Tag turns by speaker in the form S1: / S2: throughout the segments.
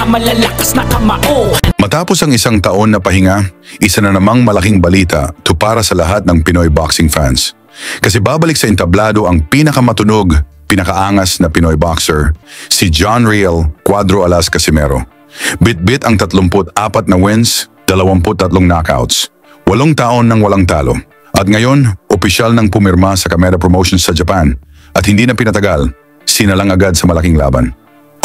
S1: malalakas na kamao.
S2: Matapos ang isang taon na pahinga, isa na namang malaking balita to para sa lahat ng Pinoy boxing fans. Kasi babalik sa entablado ang pinakamatunog, pinakaangas na Pinoy boxer, si John Riel Cuadro Alas Casimero. Bit-bit ang 34 na wins, 23 knockouts, 8 taon nang walang talo. At ngayon, opisyal nang pumirma sa Kameda Promotions sa Japan at hindi na pinatagal, sinalang agad sa malaking laban.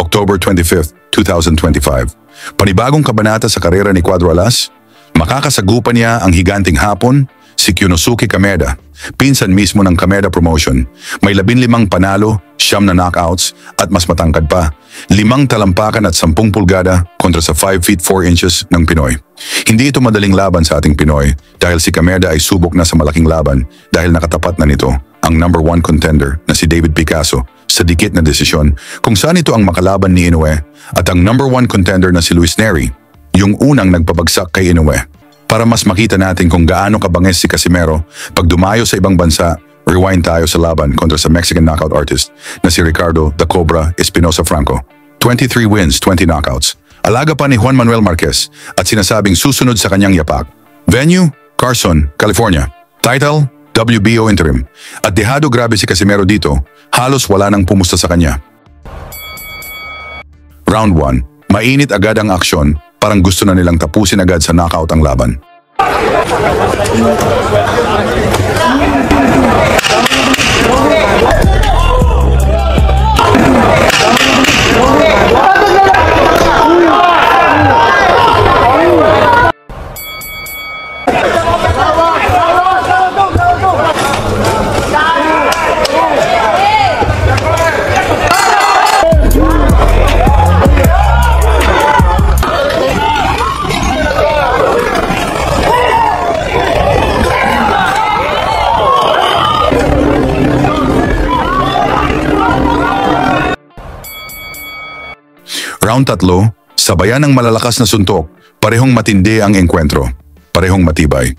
S2: October 25, 2025. Panibagong kabanata sa karera ni Cuadro Alas, makakasagupan niya ang higanting Hapon, si Kyonosuke Kameda, pinsan mismo ng Kameda Promotion. May 15 panalo, 9 na knockouts at mas matangkad pa, 5 talampakan at 10 pulgada kontra sa 5 feet 4 inches ng Pinoy. Hindi ito madaling laban sa ating Pinoy dahil si Kameda ay subok na sa malaking laban dahil nakatapat na nito ang number 1 contender na si David Picasso sa dikit na desisyon kung saan ito ang makalaban ni Inoue at ang number 1 contender na si Luis Nery, yung unang nagpabagsak kay Inoue. Para mas makita natin kung gaano kabangis si Casimero pag dumayo sa ibang bansa, rewind tayo sa laban kontra sa Mexican knockout artist na si Ricardo the Cobra Espinosa Franco. 23 wins, 20 knockouts. Alaga pa ni Juan Manuel Marquez at sinasabing susunod sa kanyang yapak. Venue, Carson, California. Title, WBO Interim. At dehado grabe si Casimero dito, halos wala nang pumusta sa kanya. Round 1. Mainit agad ang aksyon, parang gusto na nilang tapusin agad sa knockout ang laban. Round 3, sabayan ng malalakas na suntok, parehong matindi ang engkwentro, parehong matibay.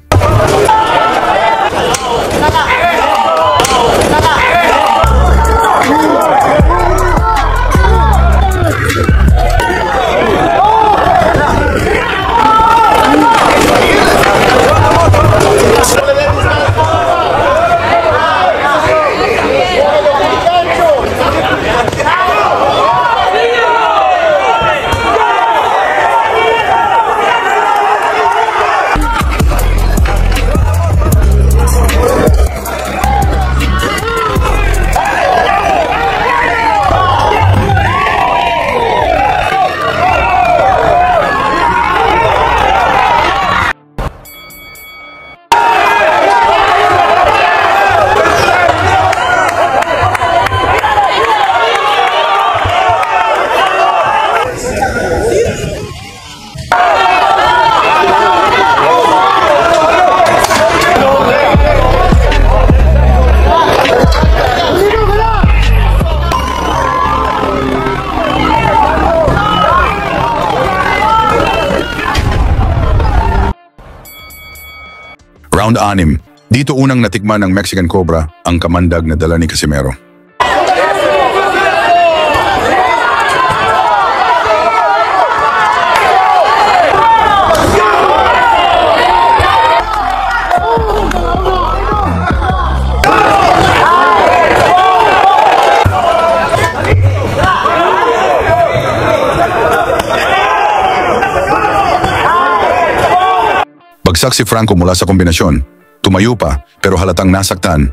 S2: Round 6. Dito unang natikman ng Mexican Cobra ang kamandag na dala ni Casimero. Bagsak si Franco mula sa kombinasyon. Tumayo pa pero halatang nasaktan.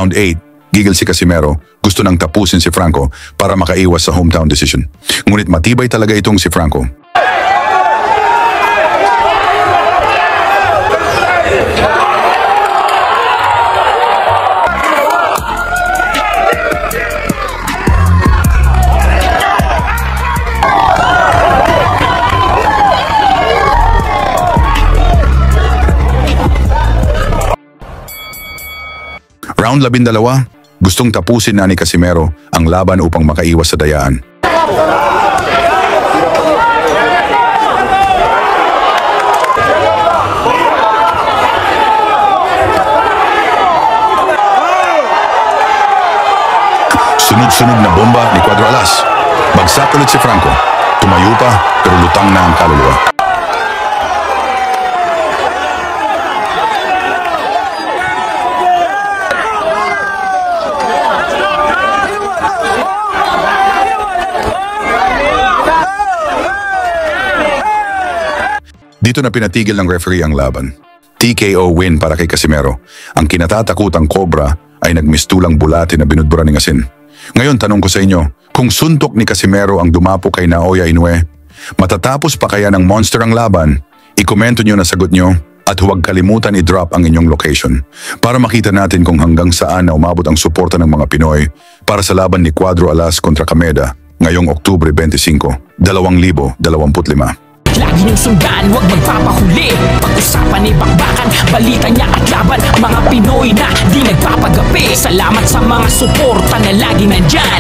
S2: Round 8, gigil si Casimero, gusto nang tapusin si Franco para makaiwas sa hometown decision. Ngunit matibay talaga itong si Franco. Round 12, gustong tapusin na ni Casimero ang laban upang makaiwas sa dayaan. Sunod-sunod na bomba ni Cuadro Alas. Bagsak ulit si Franco. Tumayo pa pero lutang na ang kaluluwa. Dito na pinatigil ng referee ang laban. TKO win para kay Casimero. Ang kinatatakutang Cobra ay nagmistulang bulate na binudbura ng asin. Ngayon tanong ko sa inyo, kung suntok ni Casimero ang dumapo kay Naoya Inoue, matatapos pa kaya ng monster ang laban? I-komento nyo na sagot nyo at huwag kalimutan i-drop ang inyong location para makita natin kung hanggang saan na umabot ang suporta ng mga Pinoy para sa laban ni Cuadro Alas kontra Kameda ngayong Oktubre 25, 2025.
S1: Lagi niyong sundan, huwag magpapahuli. Pag-usapan ni bakbakan, balita niya at laban. Mga Pinoy na di nagpapagapi. Salamat sa mga suporta na lagi nandyan.